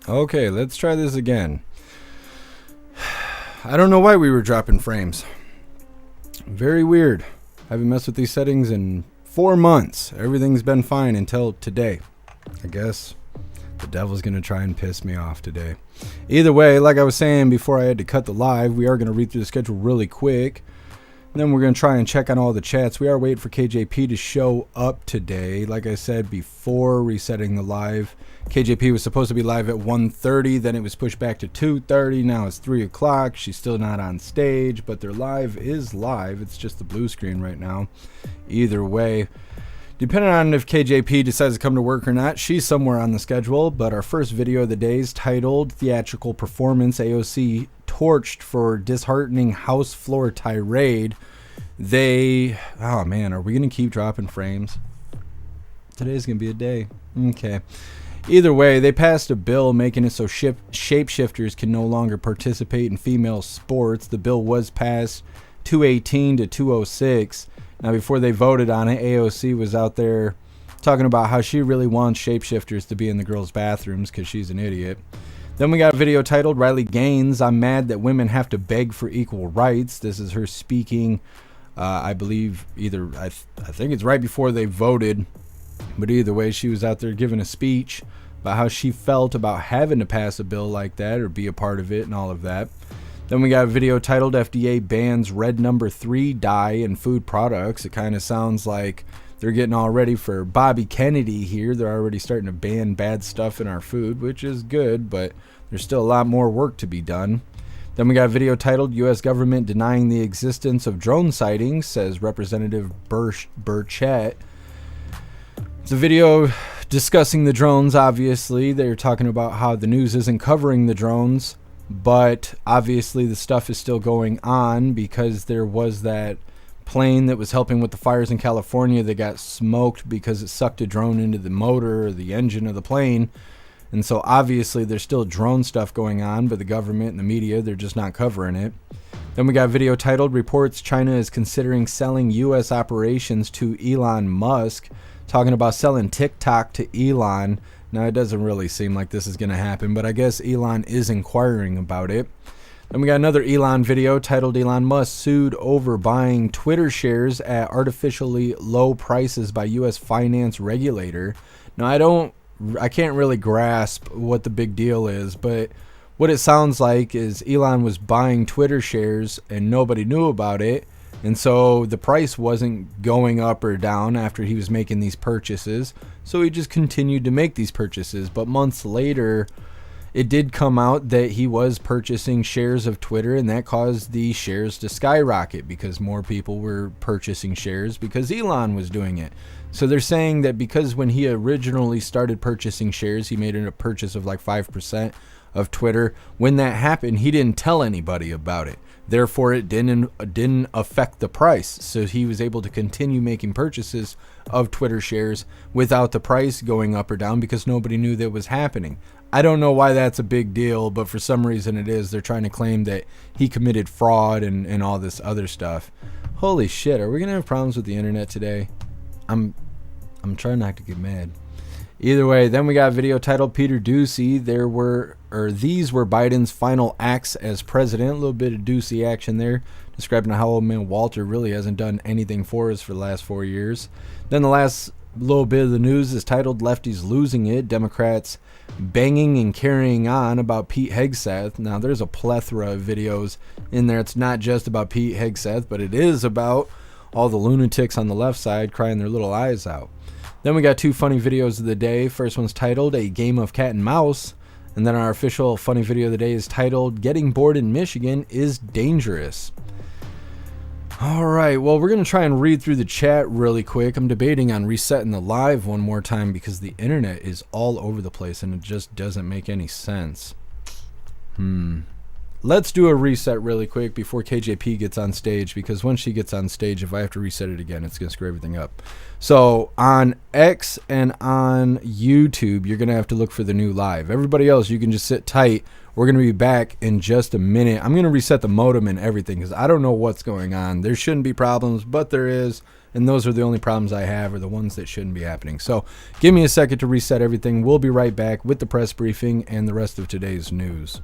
Okay, let's try this again. I don't know why we were dropping frames. Very weird. I haven't messed with these settings in 4 months. Everything's been fine until today. I guess the devil's going to try and piss me off today. Either way, like I was saying before I had to cut the live, we are going to read through the schedule really quick. And then we're going to try and check on all the chats. We are waiting for KJP to show up today. Like I said before resetting the live, KJP was supposed to be live at 1:30. Then it was pushed back to 2:30. Now it's 3 o'clock. She's still not on stage, but their live is live. It's just the blue screen right now. Either way, depending on if KJP decides to come to work or not, she's somewhere on the schedule. But our first video of the day is titled Theatrical Performance AOC Torched for Disheartening House Floor Tirade. Oh man, are we going to keep dropping frames? Today's going to be a day. Okay. Either way, they passed a bill making it so shapeshifters can no longer participate in female sports. The bill was passed 218 to 206. Now, before they voted on it, AOC was out there talking about how she really wants shapeshifters to be in the girls' bathrooms because she's an idiot. Then we got a video titled Riley Gaines, I'm mad that women have to beg for equal rights. This is her speaking, I believe, I think it's right before they voted. But either way, she was out there giving a speech about how she felt about having to pass a bill like that or be a part of it and all of that. Then we got a video titled FDA bans red number 3 dye in food products. It kind of sounds like they're getting all ready for Bobby Kennedy here. They're already starting to ban bad stuff in our food, which is good, but there's still a lot more work to be done. Then we got a video titled U.S. Government Denying the Existence of Drone Sightings, says Representative Burchett. It's a video discussing the drones, obviously. They're talking about how the news isn't covering the drones, but obviously the stuff is still going on because there was that plane that was helping with the fires in California that got smoked because it sucked a drone into the motor or the engine of the plane. And so obviously there's still drone stuff going on, but the government and the media, they're just not covering it. Then we got a video titled Reports China is Considering Selling U.S. Operations to Elon Musk, talking about selling TikTok to Elon. Now, it doesn't really seem like this is going to happen, but I guess Elon is inquiring about it. Then we got another Elon video titled Elon Musk sued over buying Twitter shares at artificially low prices by U.S. finance regulator. Now, I can't really grasp what the big deal is, but what it sounds like is Elon was buying Twitter shares and nobody knew about it. And so the price wasn't going up or down after he was making these purchases. So he just continued to make these purchases. But months later, it did come out that he was purchasing shares of Twitter, and that caused the shares to skyrocket because more people were purchasing shares because Elon was doing it. So they're saying that because when he originally started purchasing shares, he made a purchase of like 5% of Twitter. When that happened, he didn't tell anybody about it. Therefore, it didn't affect the price. So he was able to continue making purchases of Twitter shares without the price going up or down because nobody knew that was happening. I don't know why that's a big deal, but for some reason it is. They're trying to claim that he committed fraud and all this other stuff. Holy shit, are we going to have problems with the internet today? I'm trying not to get mad. Either way, then we got a video titled Peter Doocy. These were Biden's final acts as president. A little bit of Doocy action there, describing how old man Walter really hasn't done anything for us for the last 4 years. Then the last little bit of the news is titled Lefties Losing It. Democrats banging and carrying on about Pete Hegseth. Now, there's a plethora of videos in there. It's not just about Pete Hegseth, but it is about all the lunatics on the left side crying their little eyes out. Then we got 2 funny videos of the day. First one's titled A Game of Cat and Mouse. And then our official funny video of the day is titled Getting Bored in Michigan is Dangerous. All right, well, we're going to try and read through the chat really quick. I'm debating on resetting the live one more time because the internet is all over the place and it just doesn't make any sense. let's do a reset really quick before KJP gets on stage, because when she gets on stage, if I have to reset it again, it's going to screw everything up. So on X and on YouTube, you're going to have to look for the new live. Everybody else, you can just sit tight. We're going to be back in just a minute. I'm going to reset the modem and everything because I don't know what's going on. There shouldn't be problems, but there is. And those are the only problems I have, are the ones that shouldn't be happening. So give me a second to reset everything. We'll be right back with the press briefing and the rest of today's news.